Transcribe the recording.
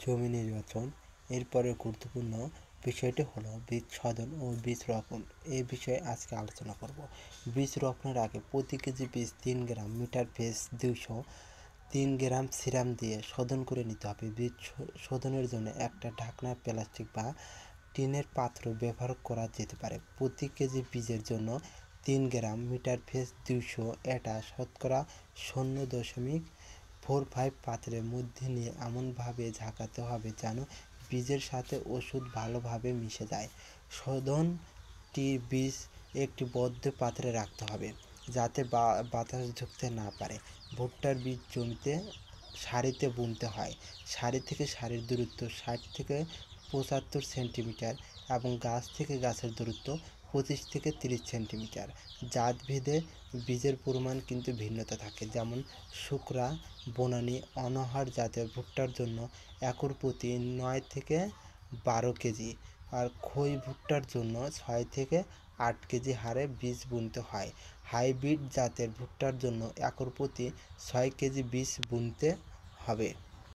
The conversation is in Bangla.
জমি নির্বাচন। এরপরে গুরুত্বপূর্ণ বিষয়টি হলো বীজ শোধন ও বীজ রোপণ। এই বিষয়ে আজকে আলোচনা করব। বীজ রোপণের আগে প্রতি কেজি বীজ 3 গ্রাম মিটার ফেস 203 গ্রাম সিরাম দিয়ে শোধন করে নিতে হবে। বীজ শোধনের জন্য একটা ঢাকনা প্লাস্টিক বা টিনের পাত্র ব্যবহার করা যেতে পারে। প্রতি কেজি বীজের জন্য 3 গ্রাম মিটার ফেস 200 এটা শতকরা 0.45 পাত্রের মধ্যে নিয়ে এমনভাবে ঝাঁকাতে হবে যেন বীজের সাথে ওষুধ ভালোভাবে মিশে যায়। শোধনটি বীজ একটি বদ্ধ পাত্রে রাখতে হবে যাতে বাতাস ঢুকতে না পারে। ভুট্টার বীজ জমিতে সারিতে বুনতে হয়। সারি থেকে সারির দূরত্ব 60 থেকে 75 সেন্টিমিটার এবং গাছ থেকে গাছের দূরত্ব 25 থেকে 30 সেন্টিমিটার। জাতভেদে বীজের পরিমাণ কিন্তু ভিন্নতা থাকে, যেমন শুকরা, বনানী, অনাহার জাতের ভুট্টার জন্য একর প্রতি 9 থেকে 12 কেজি আর খই ভুট্টার জন্য 6 থেকে 8 কেজি হারে বীজ বুনতে হয়। হাইব্রিড জাতের ভুট্টার জন্য একর প্রতি 6 কেজি বীজ বুনতে হবে।